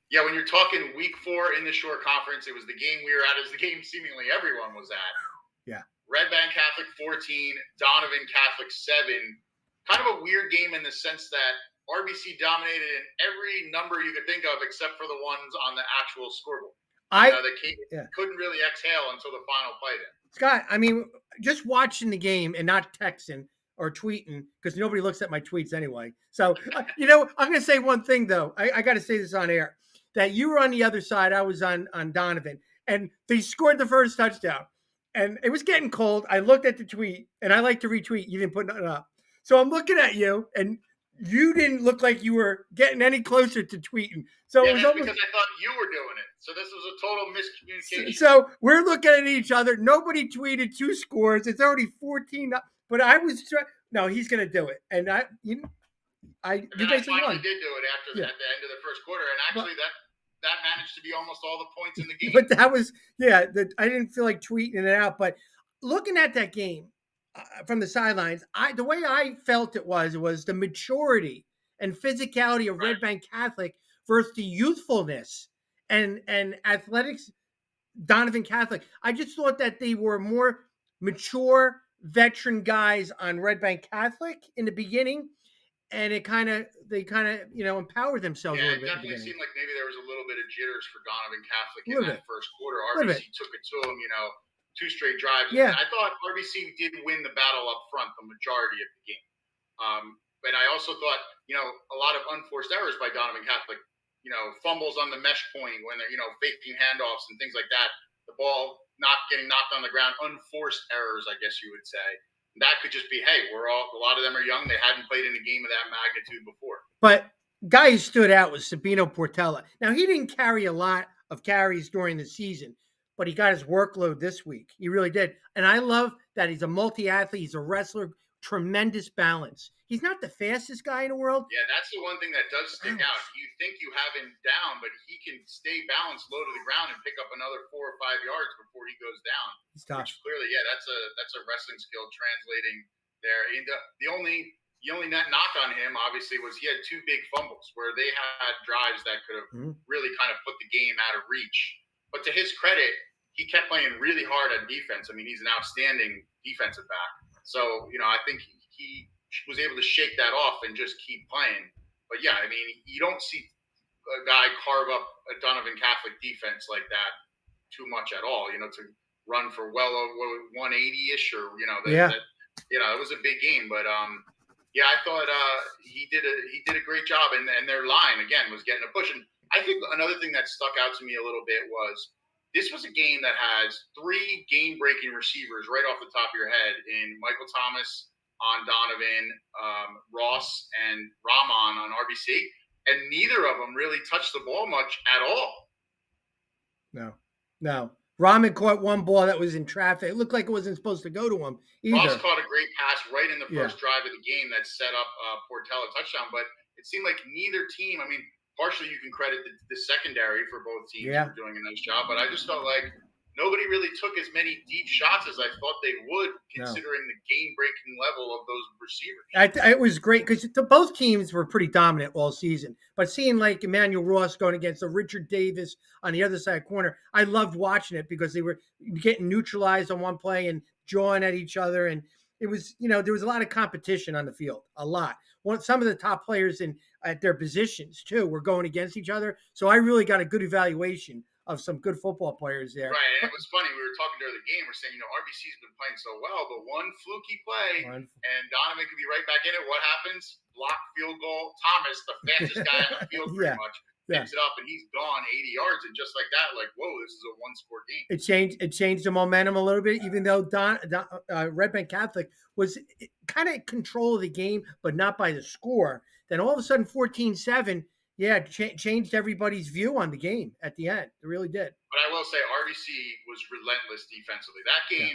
Yeah, when you're talking week 4 in the Shore Conference, it was the game we were at. It was the game seemingly everyone was at. Yeah. Red Bank Catholic 14, Donovan Catholic 7. Kind of a weird game in the sense that RBC dominated in every number you could think of except for the ones on the actual scoreboard. They couldn't really exhale until the final play there. Scott, I mean, just watching the game and not texting or tweeting, because nobody looks at my tweets anyway. So, I'm going to say one thing, though. I got to say this on air, that you were on the other side. I was on Donovan, and they scored the first touchdown. And it was getting cold. I looked at the tweet, and I like to retweet. You didn't put nothing up. So I'm looking at you, and you didn't look like you were getting any closer to tweeting. So yeah, it was that's almost because I thought you were doing it. So this was a total miscommunication. So we're looking at each other. Nobody tweeted 2 scores. It's already 14. But I was no, he's going to do it, and you basically finally won. Did do it at the end of the first quarter, and actually that managed to be almost all the points in the game. But that was I didn't feel like tweeting it out, but looking at that game from the sidelines, the way I felt it was the maturity and physicality of Red Bank Catholic versus the youthfulness and athletics Donovan Catholic. I just thought that they were more mature veteran guys on Red Bank Catholic in the beginning, and they kind of empowered themselves a little bit. It definitely seemed like maybe there was a little bit of jitters for Donovan Catholic in that first quarter. RBC took it to him, 2 straight drives. Yeah. And I thought RBC did win the battle up front the majority of the game. But I also thought, a lot of unforced errors by Donovan Catholic, fumbles on the mesh point when they're, faking handoffs and things like that. The ball not getting knocked on the ground, unforced errors, I guess you would say. That could just be, hey, a lot of them are young. They hadn't played in a game of that magnitude before. But guy who stood out was Sabino Portela. Now, he didn't carry a lot of carries during the season, but he got his workload this week. He really did. And I love that he's a multi-athlete. He's a wrestler, tremendous balance. He's not the fastest guy in the world. Yeah, that's the one thing that does stick out. You think you have him down, but he can stay balanced low to the ground and pick up another 4 or 5 yards before he goes down. He's tough. Which clearly, that's a wrestling skill translating there. And the only knock on him, obviously, was he had 2 big fumbles where they had drives that could have really kind of put the game out of reach. But to his credit, he kept playing really hard on defense. I mean, he's an outstanding defensive back. So, I think he was able to shake that off and just keep playing. But yeah, I mean, you don't see a guy carve up a Donovan Catholic defense like that too much at all, to run for well over 180-ish or, it was a big game. But, I thought he did a great job. And their line, again, was getting a push. And I think another thing that stuck out to me a little bit was this was a game that has 3 game-breaking receivers right off the top of your head in Michael Thomas on Donovan, Ross, and Rahman on RBC, and neither of them really touched the ball much at all. No. Rahman caught one ball that was in traffic. It looked like it wasn't supposed to go to him either. Ross caught a great pass right in the first drive of the game that set up Portela touchdown, but it seemed like neither team, I mean, partially you can credit the secondary for both teams for doing a nice job, but I just felt like nobody really took as many deep shots as I thought they would, considering the game-breaking level of those receivers. It was great because both teams were pretty dominant all season. But seeing like Emmanuel Ross going against a Richard Davis on the other side corner, I loved watching it because they were getting neutralized on one play and jawing at each other. And it was, there was a lot of competition on the field, a lot. Some of the top players at their positions, too, were going against each other. So I really got a good evaluation of some good football players there. Right, and it was funny. We were talking during the game. We're saying, RBC's been playing so well, but one fluky play, and Donovan could be right back in it. What happens? Block, field goal. Thomas, the fastest guy on the field pretty much, picks it up, and he's gone 80 yards. And just like that, whoa, this is a one-score game. It changed the momentum a little bit, even though Red Bank Catholic was kind of control of the game, but not by the score. Then all of a sudden, 14-7, changed everybody's view on the game at the end. It really did. But I will say RBC was relentless defensively. That game,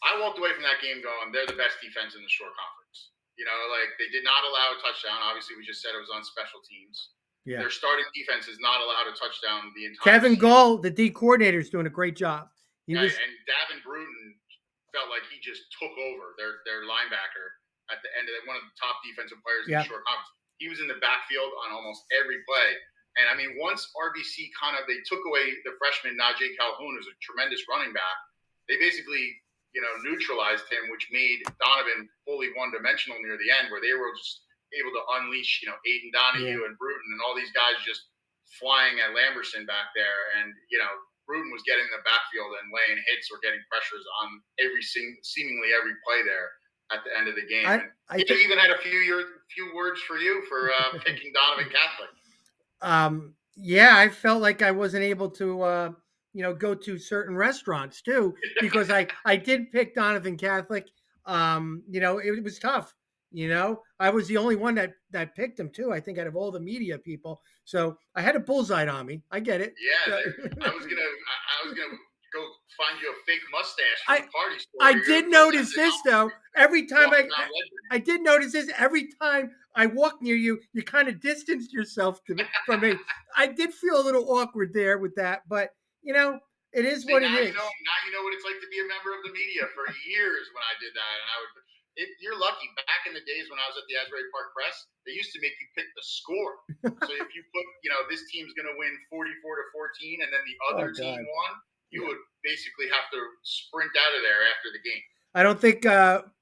I walked away from that game going, they're the best defense in the Shore Conference. They did not allow a touchdoon. Obviously, we just said it was on special teams. Yeah. Their starting defense is not allowed a touchdown the entire Kevin season. Gull, the D coordinator, is doing a great job. And Davin Bruton felt like he just took over their linebacker at the end of one of the top defensive players in the Shore Conference. He was in the backfield on almost every play. And I mean, once RBC they took away the freshman Najee Calhoun, who's a tremendous running back, they basically neutralized him, which made Donovan fully one-dimensional near the end, where they were just able to unleash Aiden Donahue and Bruton and all these guys just flying at Lamberson back there, and Bruton was getting in the backfield and laying hits or getting pressures on seemingly every play there at the end of the game. He even had a few words for you for picking Donovan Catholic. Yeah, I felt like I wasn't able to, go to certain restaurants too, because I did pick Donovan Catholic. It was tough. I was the only one that picked him too. I think out of all the media people, so I had a bullseye on me. I get it. Yeah, I was gonna go find you a fake mustache from the party store. I did notice this though. Every time I did notice this. Every time I walk near you, you kind of distanced yourself from me. I did feel a little awkward there with that, but it is what it is. Now you know what it's like to be a member of the media. For years when I did that, and you're lucky. Back in the days when I was at the Asbury Park Press, they used to make you pick the score. So if you put, this team's going to win 44-14, and then the other team won, you would basically have to sprint out of there after the game. I don't think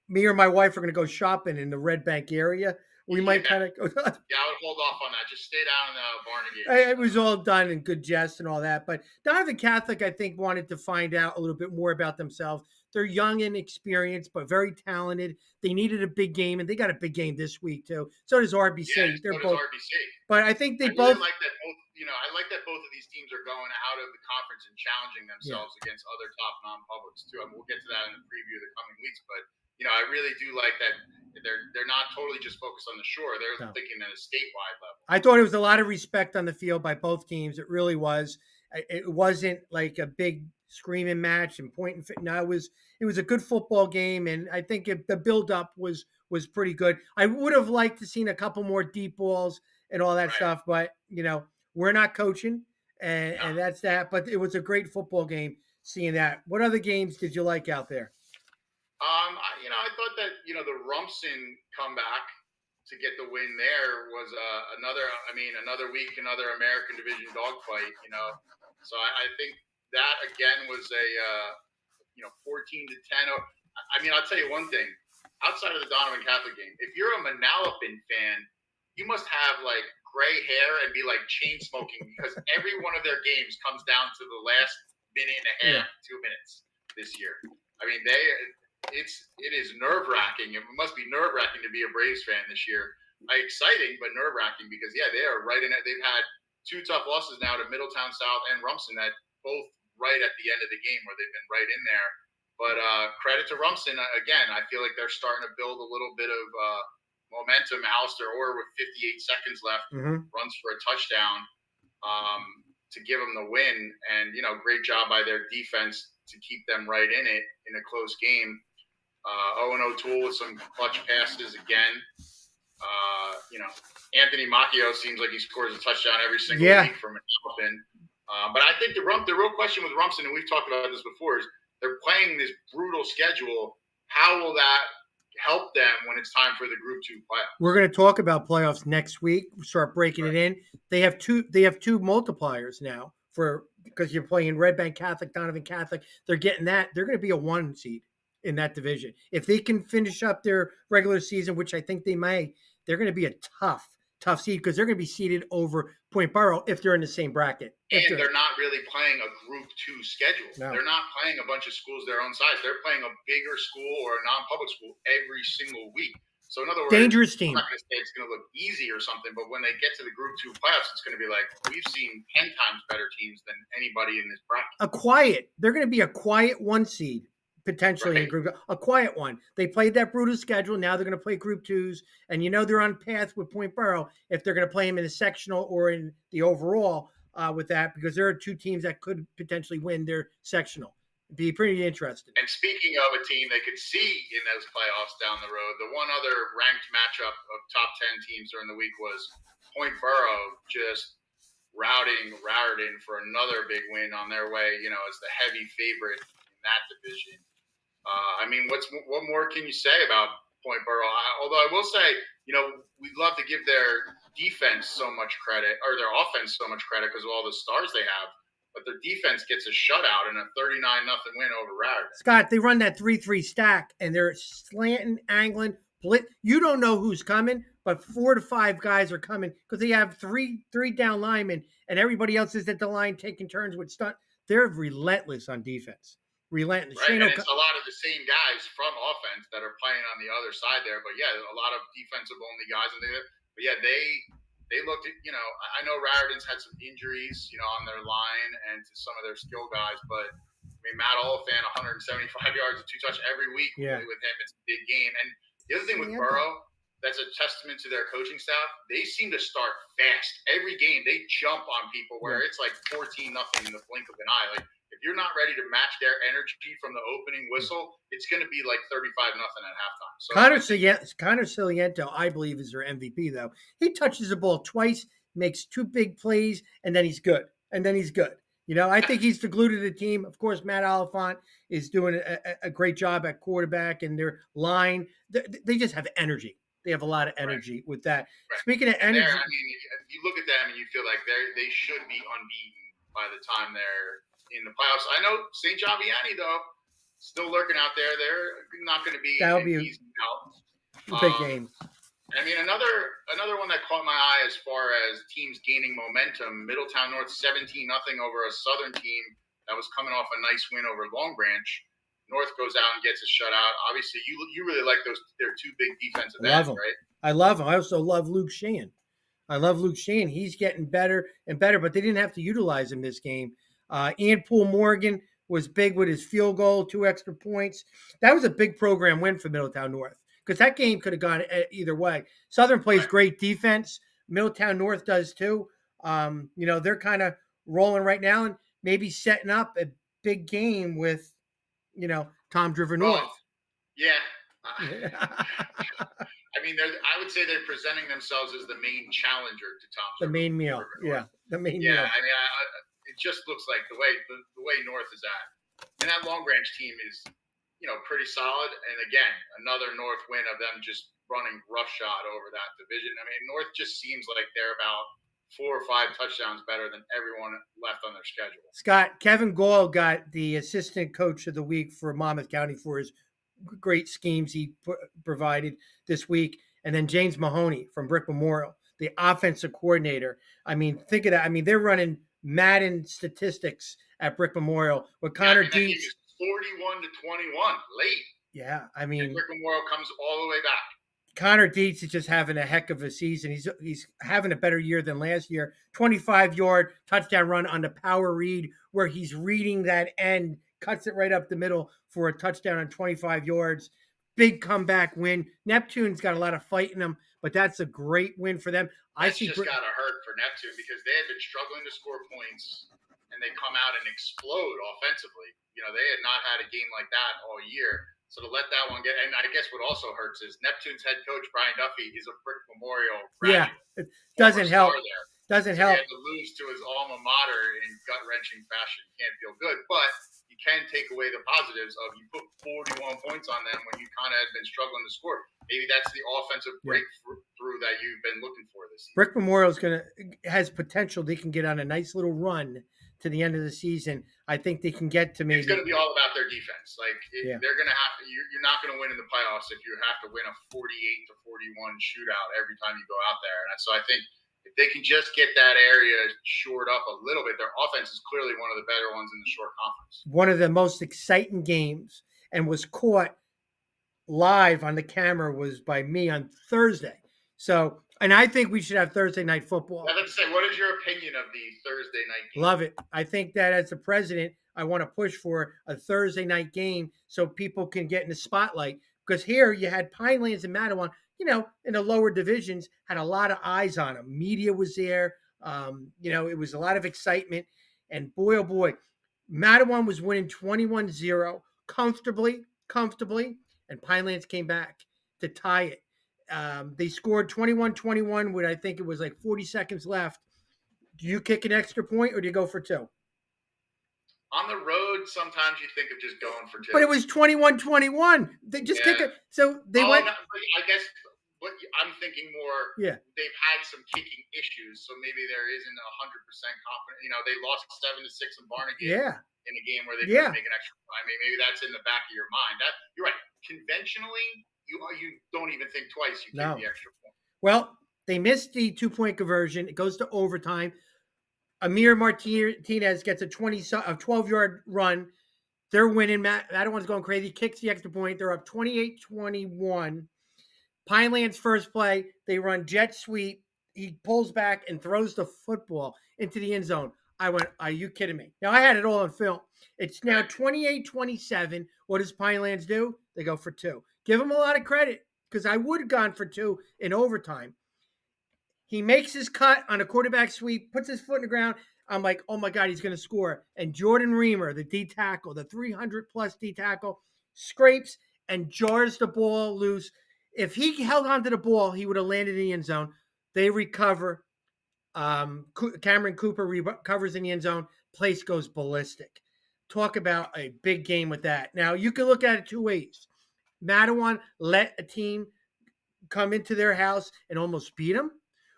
me or my wife are going to go shopping in the Red Bank area. We might kind of go. Yeah, I would hold off on that. Just stay down in Barnegat. It was all done in good jest and all that. But Donovan Catholic, I think, wanted to find out a little bit more about themselves. They're young and experienced, but very talented. They needed a big game, and they got a big game this week too. So does RBC. Yeah, They're both RBC. But I think they both. Like that both. I like that both of these teams are going out of the conference and challenging themselves against other top non-publics too. I mean, we'll get to that in the preview of the coming weeks, but I really do like that they're not totally just focused on the shore. They're thinking at a statewide level. I thought it was a lot of respect on the field by both teams. It really was. It wasn't like a big screaming match and point and fit. No, it was a good football game, and I think the build-up was pretty good. I would have liked to seen a couple more deep balls and all that stuff, but we're not coaching, and that's that. But it was a great football game. Seeing that. What other games did you like out there? I thought that the Rumson comeback to get the win there was another week, another American Division dogfight. So I think that again was a 14-10. I'll tell you one thing. Outside of the Donovan Catholic game, if you're a Manalapan fan, you must have like gray hair and be like chain smoking because every one of their games comes down to the last minute and a half, 2 minutes this year. I mean, it is nerve-wracking. It must be nerve-wracking to be a Braves fan this year. Exciting, but nerve-wracking because they are right in it. They've had two tough losses now to Middletown South and Rumson that both right at the end of the game where they've been right in there. But credit to Rumson again. I feel like they're starting to build a little bit of momentum. Alistair Orr with 58 seconds left runs for a touchdown to give them the win, and great job by their defense to keep them right in it in a close game. Owen O'Toole with some clutch passes again. Anthony Macchio seems like he scores a touchdown every single week from an open. But I think the real question with Rumson, and we've talked about this before, is they're playing this brutal schedule. How will that help them when it's time for the Group 2 playoffs? We're going to talk about playoffs next week. Start breaking it in. They have two multipliers now because you're playing Red Bank Catholic, Donovan Catholic. They're getting that. They're going to be a 1 seed in that division. If they can finish up their regular season, which I think they may, they're going to be a tough seed because they're going to be seeded over Point Borough if they're in the same bracket. And they're not really playing a Group 2 schedule. No. They're not playing a bunch of schools their own size. They're playing a bigger school or a non-public school every single week. So in other words, dangerous team. I'm not going to say it's going to look easy or something, but when they get to the Group 2 playoffs, it's going to be like, we've seen 10 times better teams than anybody in this bracket. They're going to be a quiet 1 seed. Potentially in Group, a quiet one. They played that brutal schedule. Now they're going to play Group 2s, and they're on path with Point Borough if they're going to play them in the sectional or in the overall with that, because there are 2 teams that could potentially win their sectional. It'd be pretty interesting. And speaking of a team they could see in those playoffs down the road, the one other ranked matchup of top 10 teams during the week was Point Borough just routing Raritan for another big win on their way, as the heavy favorite in that division. What more can you say about point, Burrow. Although I will say, we'd love to give their defense so much credit, or their offense so much credit because of all the stars they have. But their defense gets a shutout in a 39-0 win over Raritan. Scott, they run that 3-3 stack, and they're slanting, angling, blitz. You don't know who's coming, but 4 to 5 guys are coming because they have three down linemen, and everybody else is at the line taking turns with stunt. They're relentless on defense. Relentless. Right, and it's a lot of the same guys from offense that are playing on the other side there. But yeah, a lot of defensive-only guys in there. But yeah, they looked at, I know Raritan's had some injuries, on their line and to some of their skill guys, but I mean, Matt Oliphant, 175 yards and 2 touchdowns every week with him. It's a big game. And the other thing with Burrow, that's a testament to their coaching staff. They seem to start fast. Every game, they jump on people where it's like 14-0 in the blink of an eye. Like, if you're not ready to match their energy from the opening whistle, it's going to be like 35-0 at halftime. So Connor Ciliento, I believe, is their MVP, though. He touches the ball twice, makes 2 big plays, and then he's good. I think he's the glue to the team. Of course, Matt Oliphant is doing a great job at quarterback, and their line, they just have energy. They have a lot of energy with that. Right. Speaking of energy, I mean, you look at them and you feel like they should be unbeaten by the time they're in the playoffs. I know St. John Vianney, though, still lurking out there. They're not going to be an easy big game. I mean, another one that caught my eye as far as teams gaining momentum, Middletown North 17-0 over a Southern team that was coming off a nice win over Long Branch. North goes out and gets a shutout. Obviously, you really like their 2 big defensive ends, right? I love him. I also love Luke Sheehan. He's getting better and better, but they didn't have to utilize him this game. Ian Poole Morgan was big with his field goal, 2 extra points. That was a big program win for Middletown North because that game could have gone either way. Southern plays great defense. Middletown North does too. They're kind of rolling right now and maybe setting up a big game with, Tom Driver North. Yeah. I mean, I would say they're presenting themselves as the main challenger to Tom. The main meal. Yeah. The main meal. Yeah. I mean, it just looks like the way North is at. And that Long Branch team is, pretty solid. And again, another North win of them just running roughshod over that division. I mean, North just seems like they're about 4 or 5 touchdowns better than everyone left on their schedule. Scott, Kevin Gall got the assistant coach of the week for Monmouth County for his great schemes he provided this week. And then James Mahoney from Brick Memorial, the offensive coordinator. I mean, think of that. I mean, they're running Madden statistics at Brick Memorial with Connor Dietz. 41-21 late. Yeah, I mean, and Brick Memorial comes all the way back. Connor Dietz is just having a heck of a season. He's having a better year than last year. 25-yard touchdown run on the power read where he's reading that end, cuts it right up the middle for a touchdown on 25 yards. Big comeback win. Neptune's got a lot of fight in them, but that's a great win for them. That's just got to hurt for Neptune because they had been struggling to score points, and they come out and explode offensively. They had not had a game like that all year. So to let that one get, and I guess what also hurts is Neptune's head coach, Brian Duffy, is a Brick Memorial graduate. Yeah, it doesn't help. Doesn't help. He had to lose to his alma mater in gut-wrenching fashion. Can't feel good, but you can take away the positives of you put 41 points on them when you kind of had been struggling to score. Maybe that's the offensive breakthrough that you've been looking for this season. Brick Memorial has potential. They can get on a nice little run to the end of the season. I think they can get to maybe. It's going to be all about their defense. They're going to have to. You're not going to win in the playoffs if you have to win a 48-41 shootout every time you go out there. And so I think if they can just get that area shored up a little bit, their offense is clearly one of the better ones in the short conference. One of the most exciting games and was caught live on the camera was by me on Thursday. So, and I think we should have Thursday night football. I was about to say, what is your opinion of the Thursday night game? Love it. I think that as the president, I want to push for a Thursday night game so people can get in the spotlight. Because here you had Pinelands and Matawan, in the lower divisions, had a lot of eyes on them. Media was there. It was a lot of excitement. And boy, oh boy, Matawan was winning 21-0 comfortably. And Pinelands came back to tie it. They scored 21-21 with, I think it was like 40 seconds left. Do you kick an extra point or do you go for 2? On the road, would sometimes you think of just going for 2. But it was 21-21. They just kick it. So they went. No, I guess what I'm thinking more. Yeah. They've had some kicking issues, so maybe there isn't 100% confident. They lost 7-6 in Barnegat. Yeah. In a game where they couldn't make an extra. I mean, maybe that's in the back of your mind. That you're right. Conventionally, you don't even think twice. You kick the extra point. Well, they missed the 2-point conversion. It goes to overtime. Amir Martinez gets a 12-yard run. They're winning. Madawan's going crazy. Kicks the extra point. They're up 28-21. Pineland's first play. They run jet sweep. He pulls back and throws the football into the end zone. I went, are you kidding me? Now, I had it all on film. It's now 28-27. What does Pinelands do? They go for 2. Give him a lot of credit because I would have gone for 2 in overtime. He makes his cut on a quarterback sweep, puts his foot in the ground. I'm like, oh, my God, he's going to score. And Jordan Reamer, the D tackle, the 300-plus D tackle, scrapes and jars the ball loose. If he held onto the ball, he would have landed in the end zone. They recover. Cameron Cooper recovers in the end zone. Place goes ballistic. Talk about a big game with that. Now, you can look at it 2 ways. Madawan let a team come into their house and almost beat them.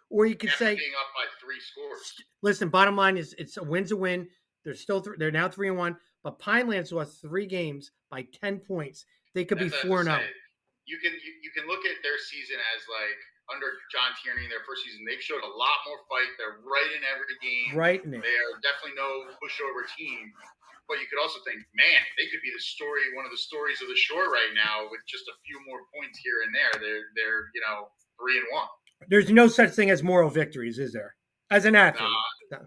Or you could say, being up by 3 scores. Listen, bottom line is it's a win's a win. They're still they're now 3-1, but Pinelands lost 3 games by 10 points. They could be 4-0. You can look at their season as like under John Tierney in their first season. They've showed a lot more fight. They're right in every game. Right in it. They are definitely no pushover team. But you could also think, man, they could be one of the stories of the shore right now with just a few more points here and there. They're 3-1. There's no such thing as moral victories, is there? As an athlete.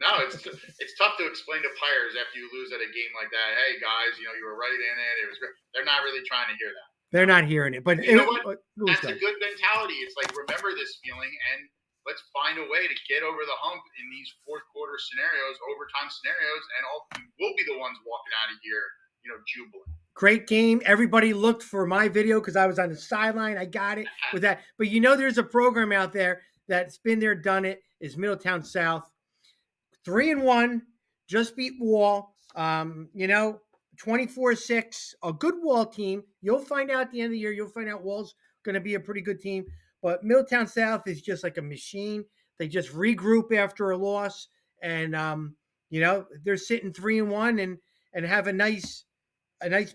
No, it's tough to explain to players after you lose at a game like that. Hey guys, you were right in it. It was great. They're not really trying to hear that. They're not hearing it. But you know what? That's a good mentality. It's like, remember this feeling and let's find a way to get over the hump in these fourth quarter scenarios, overtime scenarios, and we'll be the ones walking out of here, jubilant. Great game. Everybody looked for my video because I was on the sideline. I got it with that. But there's a program out there that's been there, done it. Is Middletown South. 3-1, just beat Wall. 24-6, a good Wall team. You'll find out at the end of the year. You'll find out Wall's going to be a pretty good team. But Middletown South is just like a machine. They just regroup after a loss, and they're sitting 3-1 and have a nice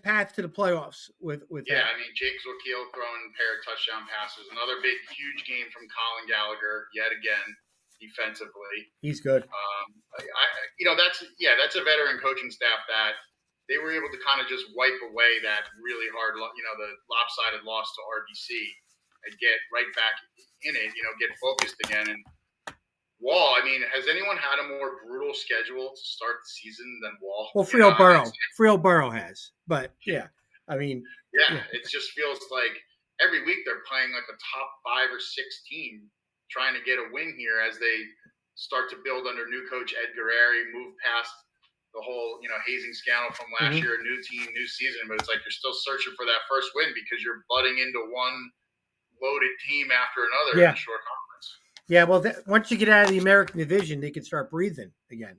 path to the playoffs with yeah, that. I mean, Jake Zorkiel throwing a pair of touchdown passes. Another big, huge game from Colin Gallagher yet again defensively. He's good. That's a veteran coaching staff that they were able to kind of just wipe away that really hard, the lopsided loss to RBC and get right back in it. Get focused again. And Wall, I mean, has anyone had a more brutal schedule to start the season than Wall? Well, Freo Borough has, but yeah, I mean, it just feels like every week they're playing like a top 5 or 6 team, trying to get a win here as they start to build under new coach Ed Guerreri, move past the whole hazing scandal from last year, new team, new season, but it's like you're still searching for that first win because you're butting into one loaded team after another in a short conference. Yeah, well, once you get out of the American Division, they can start breathing again.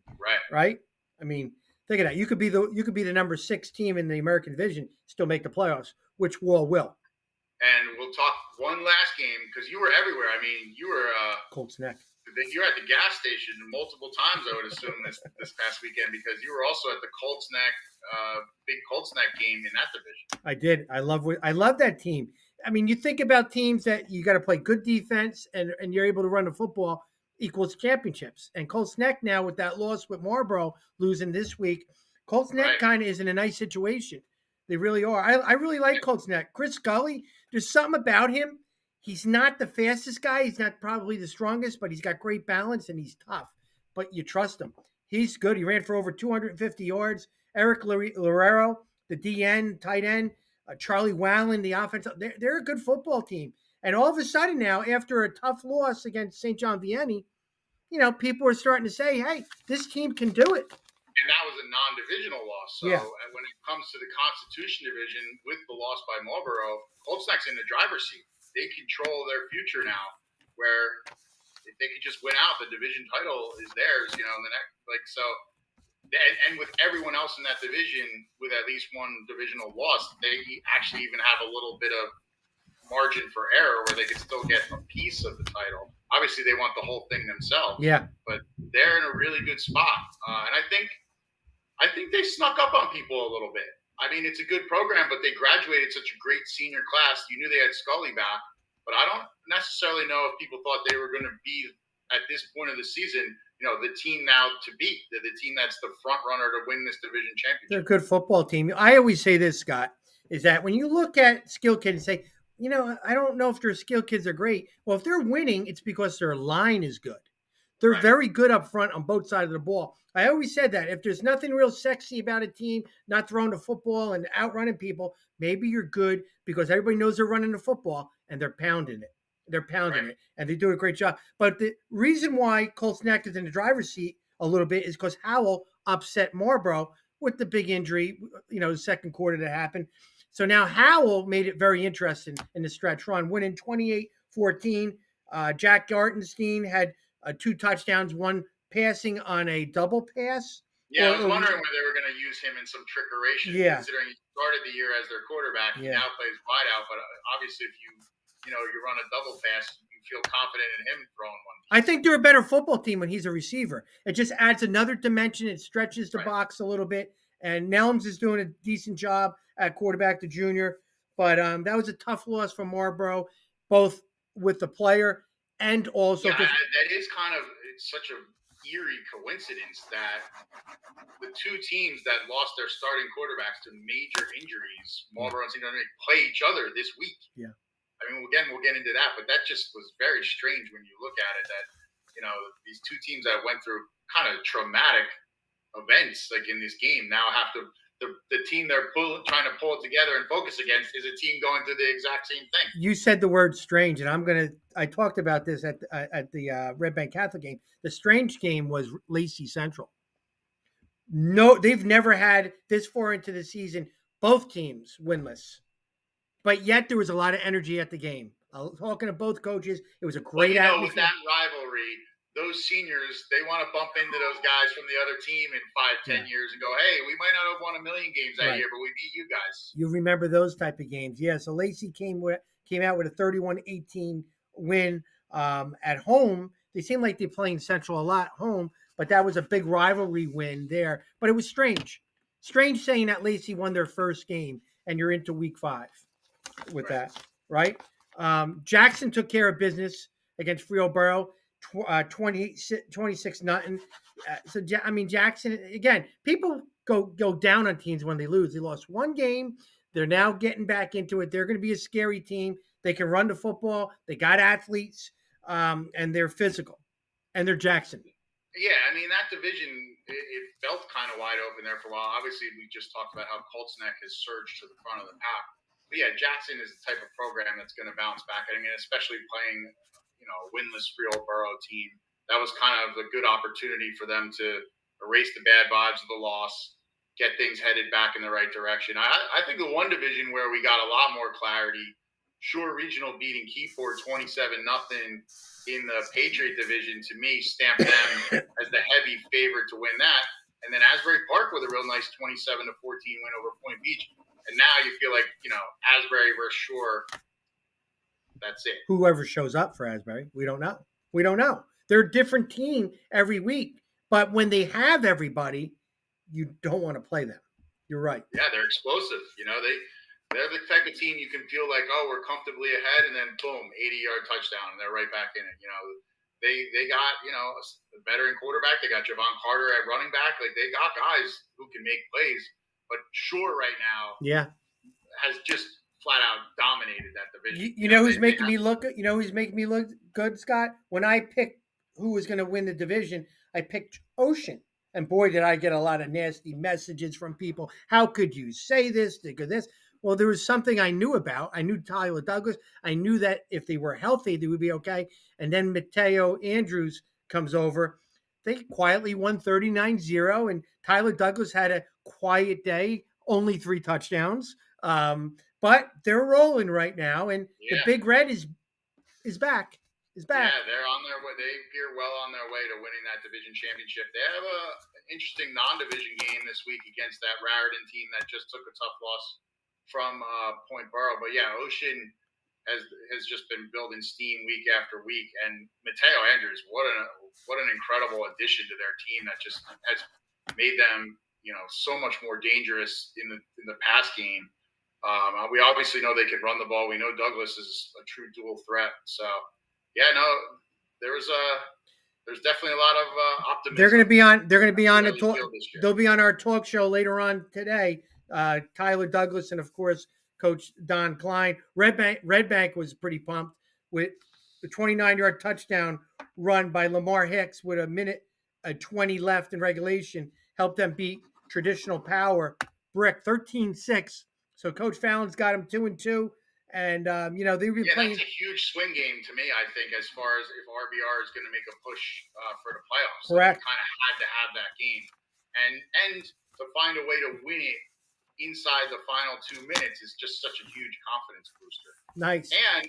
Right. I mean, think of that. You could be the number 6 team in the American Division, still make the playoffs, which Wall will. And we'll talk one last game because you were everywhere. I mean, you were Colts Neck. You were at the gas station multiple times, I would assume, this past weekend because you were also at the Colts Neck, big Colts Neck game in that division. I did. I love that team. I mean, you think about teams that you got to play good defense and you're able to run the football equals championships. And Colts Neck now with that loss with Marlboro losing this week, Colts Neck kind of is in a nice situation. They really are. I really like Colts Neck. Chris Scully, there's something about him. He's not the fastest guy. He's not probably the strongest, but he's got great balance and he's tough. But you trust him. He's good. He ran for over 250 yards. Eric Lorero, the DN, tight end. Charlie Wallen, the offense. They're a good football team. And all of a sudden now, after a tough loss against St. John Vianney, people are starting to say, hey, this team can do it. And that was a non-divisional loss. So when it comes to the Constitution Division with the loss by Marlboro, Colts Neck's in the driver's seat. They control their future now, where if they could just win out, the division title is theirs, in the next, so and with everyone else in that division with at least one divisional loss, they actually even have a little bit of margin for error where they could still get a piece of the title. Obviously, they want the whole thing themselves. Yeah, but they're in a really good spot, and I think they snuck up on people a little bit. I mean, it's a good program, but they graduated such a great senior class. You knew they had Scully back, but I don't necessarily know if people thought they were going to be at this point of the season, the team now to beat, the team that's the front runner to win this division championship. they're a good football team. I always say this, Scott, is that when you look at skill kids and say, I don't know if their skill kids are great. Well, if they're winning, it's because their line is good. They're very good up front on both sides of the ball. I always said that if there's nothing real sexy about a team, not throwing the football and outrunning people, maybe you're good because everybody knows they're running the football and they're pounding it. They're pounding it, and they do a great job. But the reason why Colts Neck is in the driver's seat a little bit is because Howell upset Marlboro with the big injury, the second quarter that happened. So now Howell made it very interesting in the stretch run, winning 28-14. Jack Gartenstein had 2 touchdowns, one passing on a double pass. Yeah, I was wondering whether they were going to use him in some trickeration, considering he started the year as their quarterback. He now plays wide out, but obviously if you run a double pass, you feel confident in him throwing one. I think they're a better football team when he's a receiver. It just adds another dimension. It stretches the box a little bit. And Nelms is doing a decent job at quarterback, the junior. But that was a tough loss for Marlboro, both with the player and also. Yeah, that is it's such a eerie coincidence that the two teams that lost their starting quarterbacks to major injuries, Marlboro and St. Dominic, play each other this week. Yeah. I mean, again, we'll get into that, but that just was very strange when you look at it that, these two teams that went through kind of traumatic events like in this game now have to, the team they're trying to pull it together and focus against is a team going through the exact same thing. You said the word strange, and I talked about this at the Red Bank Catholic game. The strange game was Lacey Central. No, they've never had this far into the season, both teams winless. But yet there was a lot of energy at the game. Talking to both coaches, it was a great atmosphere. With that rivalry, those seniors, they want to bump into those guys from the other team in 5-10 years and go, hey, we might not have won a million games that year, but we beat you guys. You remember those type of games. Yeah, so Lacey came out with a 31-18 win at home. They seem like they're playing Central a lot home, but that was a big rivalry win there. But it was strange. Strange saying that Lacey won their first game and you're into week 5 with that, right? Jackson took care of business against Freoboro. 26-0. Jackson, again, people go down on teams when they lose. They lost one game. They're now getting back into it. They're going to be a scary team. They can run the football. They got athletes, and they're physical. And they're Jackson. Yeah, I mean, that division, it felt kind of wide open there for a while. Obviously, we just talked about how Colts Neck has surged to the front of the pack. But yeah, Jackson is the type of program that's going to bounce back. I mean, especially playing a winless Freoboro team. That was kind of a good opportunity for them to erase the bad vibes of the loss, get things headed back in the right direction. I think the one division where we got a lot more clarity, Shore Regional beating Keyport 27-0 in the Patriot division, to me, stamped them as the heavy favorite to win that. And then Asbury Park with a real nice 27-14 win over Point Beach. And now you feel like, Asbury versus Shore, that's it. Whoever shows up for Asbury, we don't know. They're a different team every week. But when they have everybody, you don't want to play them. You're right. Yeah, they're explosive. They're the type of team you can feel like, oh, we're comfortably ahead, and then boom, 80-yard touchdown, and they're right back in it. They got, a veteran quarterback. They got Javon Carter at running back. Like, they got guys who can make plays. But Shore right now has just flat out dominated that division. You know who's making me look good? You know who's making me look good, Scott? When I picked who was going to win the division, I picked Ocean. And boy, did I get a lot of nasty messages from people. How could you say this? Think of this. Well, there was something I knew about. I knew Tyler Douglas. I knew that if they were healthy, they would be okay. And then Mateo Andrews comes over. They quietly won 39-0. And Tyler Douglas had a quiet day, only 3 touchdowns. But they're rolling right now, and the Big Red is back. is back. Yeah, they're on their way. They appear well on their way to winning that division championship. They have an interesting non-division game this week against that Raritan team that just took a tough loss from Point Borough. But yeah, Ocean has just been building steam week after week, and Mateo Andrews, what an incredible addition to their team that just has made them so much more dangerous in the pass game. We obviously know they can run the ball. We know Douglas is a true dual threat. So. Yeah, no, there's definitely a lot of optimism. They're going to be on. They're going to be on the talk. They'll be on our talk show later on today. Tyler Douglas and of course Coach Don Klein. Red Bank was pretty pumped with the 29-yard touchdown run by Lamar Hicks with a minute 20 left in regulation. Helped them beat Traditional Power Brick 13-6. So Coach Fallon's got them 2-2. And, they've been playing. That's a huge swing game to me, I think, as far as if RBR is going to make a push for the playoffs. Correct. They kind of had to have that game. And to find a way to win it inside the final 2 minutes is just such a huge confidence booster. Nice. And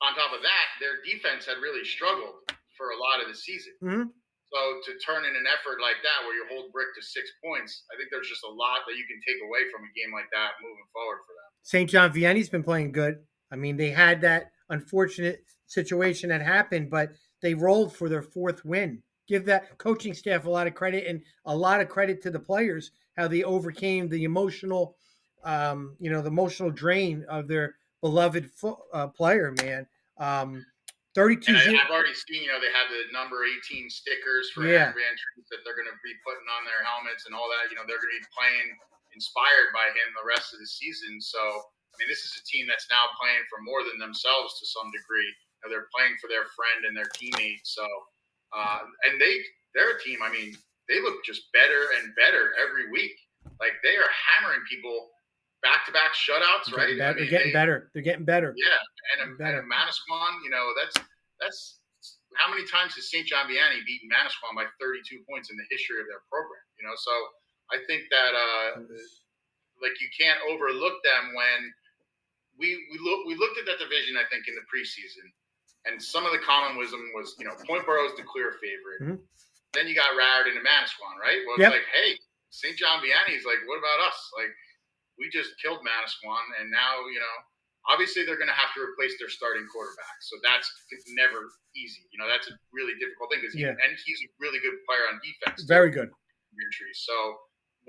on top of that, their defense had really struggled for a lot of the season. Mm-hmm. So to turn in an effort like that where you hold Brick to 6 points, I think there's just a lot that you can take away from a game like that moving forward for them. St. John Vianney's been playing good. I mean, they had that unfortunate situation that happened, but they rolled for their 4th win. Give that coaching staff a lot of credit and a lot of credit to the players, how they overcame the emotional, the emotional drain of their beloved player, man. 32. And I've already seen, they have the number 18 stickers for Aaron Van Treese that they're going to be putting on their helmets and all that. They're going to be playing inspired by him the rest of the season. So, I mean, this is a team that's now playing for more than themselves to some degree. They're playing for their friend and their teammates. So, and they're a team. I mean, they look just better and better every week. Like they are hammering people back-to-back shutouts, right? They're getting better. They're getting better. Yeah, and a Manasquan, that's how many times has St. John Vianney beaten Manasquan by 32 points in the history of their program? So I think that you can't overlook them when we looked at that division. I think in the preseason, and some of the common wisdom was Point Borough is the clear favorite. Mm-hmm. Then you got Raritan and Manasquan, right? Well, it's like, hey, St. John Vianney's like, what about us? Like, we just killed Manasquan, and now obviously they're going to have to replace their starting quarterback, so that's never easy. That's a really difficult thing because he's a really good player on defense. Very good. So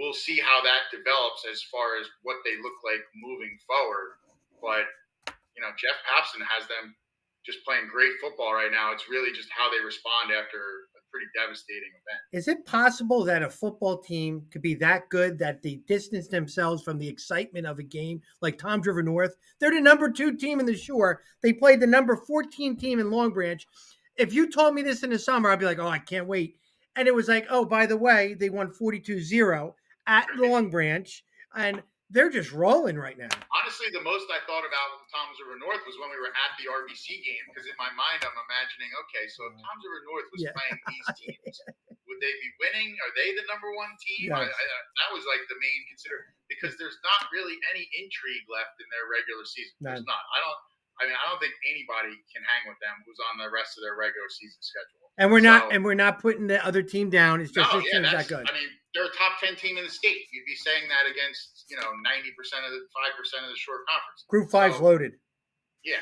we'll see how that develops as far as what they look like moving forward. But Jeff Papson has them just playing great football right now. It's really just how they respond after a pretty devastating event. Is it possible that a football team could be that good that they distance themselves from the excitement of a game like Toms River North? They're the number 2 team in the Shore. They played the number 14 team in Long Branch. If you told me this in the summer, I'd be like, oh, I can't wait. And it was like, oh, by the way, they won 42-0 at Long Branch, and they're just rolling right now. Honestly, the most I thought about Toms River North was when we were at the RBC game, because in my mind, I'm imagining, okay, so if Toms River North was playing these teams, would they be winning? Are they the number 1 team? Yes. That was like the main consider, because there's not really any intrigue left in their regular season. There's not. I don't think anybody can hang with them who's on the rest of their regular season schedule. And we're not putting the other team down. It's just this team's that good. I mean, they're a top 10 team in the state. You'd be saying that against 90% of the 5% of the Shore Conference. Group 5's loaded. Yeah,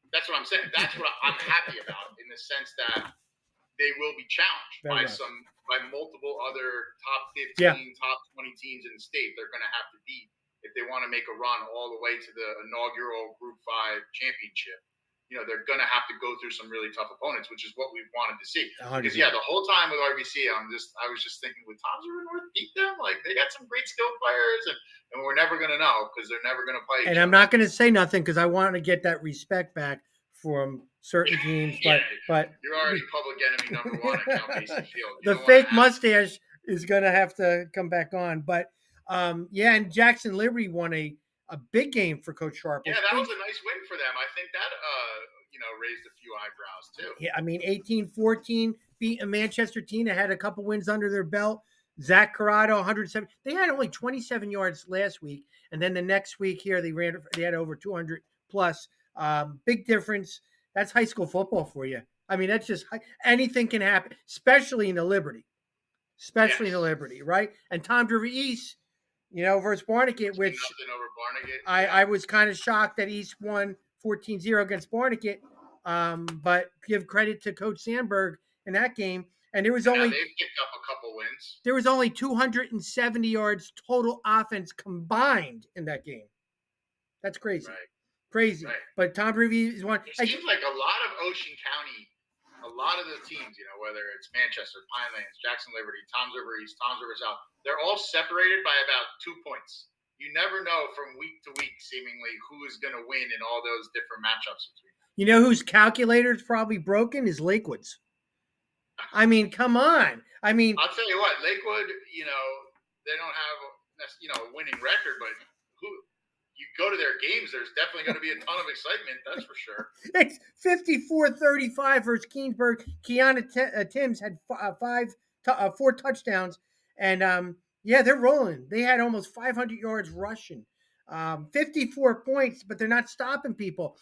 that's what I'm saying. That's what I'm happy about, in the sense that they will be challenged by multiple other top 15, top 20 teams in the state. They're going to have to beat if they want to make a run all the way to the inaugural Group 5 championship. They're going to have to go through some really tough opponents, which is what we've wanted to see. 100%. Because the whole time with RBC, I was just thinking, would Toms River North beat them? Like, they got some great skilled players, and we're never going to know because they're never going to play. And I'm not going to say nothing because I want to get that respect back from certain teams. But you're already public enemy number 1 at Count Basie Field. The fake mustache is going to have to come back on. But and Jackson Liberty won a big game for Coach Sharp. Yeah, that was a nice win for them. I think that raised a few eyebrows too. Yeah, I mean 18-14 beat a Manchester team that had a couple wins under their belt. Zach Corrado 107. They had only 27 yards last week, and then the next week here they had over 200 plus. Big difference. That's high school football for you. I mean, that's just anything can happen, especially in the Liberty, right? And Tom DeVries, versus Barnegat, which Nothing over Barnegat. I was kind of shocked that East won 14-0 against Barnegat. But give credit to Coach Sandberg in that game. And they've picked up a couple wins. There was only 270 yards total offense combined in that game. That's crazy. Right. Crazy. Right. But Tom Brevy is one. It seems like a lot of Ocean County, a lot of the teams, whether it's Manchester, Pinelands, Jackson Liberty, Toms River East, Toms River South, they're all separated by about 2 points. You never know from week to week, seemingly, who is going to win in all those different matchups between them. You know whose calculator is probably broken? Is Lakewood's. I mean, come on. I mean, I'll tell you what, Lakewood, they don't have a winning record, but you go to their games, there's definitely going to be a ton of excitement, that's for sure. It's 54-35 versus Keensburg. Kiana Timms had 4 touchdowns, and they're rolling. They had almost 500 yards rushing, 54 points, but they're not stopping people.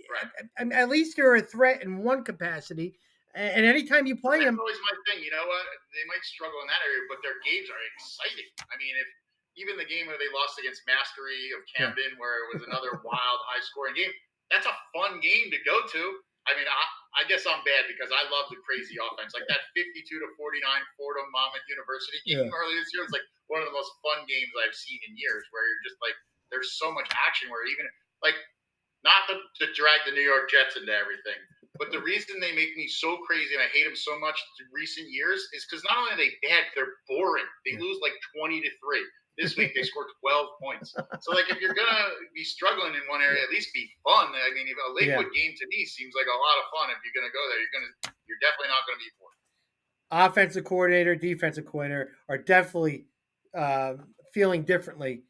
Right. At least they're a threat in one capacity. And anytime you play them, that's always my thing. You know what? They might struggle in that area, but their games are exciting. I mean, even the game where they lost against Mastery of Camden, where it was another wild, high-scoring game, that's a fun game to go to. I mean, I guess I'm bad because I love the crazy offense. Like that 52-49 Fordham Monmouth University game earlier this year was like one of the most fun games I've seen in years, where you're just like, there's so much action where even like, not to drag the New York Jets into everything, but the reason they make me so crazy and I hate them so much in recent years is because not only are they bad, they're boring. They lose like 20-3. This week they scored 12 points. So like if you're gonna be struggling in one area, at least be fun. I mean, a Lakewood game to me seems like a lot of fun. If you're gonna go there, you're definitely not gonna be bored. Offensive coordinator, defensive coordinator are definitely feeling differently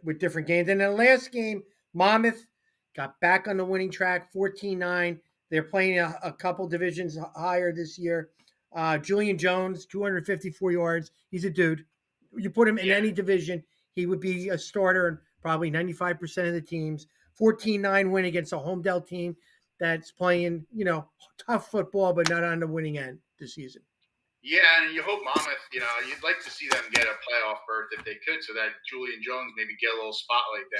with different games. And in the last game, Monmouth got back on the winning track, 14-9. They're playing a couple divisions higher this year. Julian Jones, 254 yards. He's a dude. You put him in any division, he would be a starter in probably 95% of the teams. 14-9 win against a Homedale team that's playing, tough football, but not on the winning end this season. Yeah, and you hope Monmouth, you'd like to see them get a playoff berth if they could, so that Julian Jones maybe get a little spotlight there.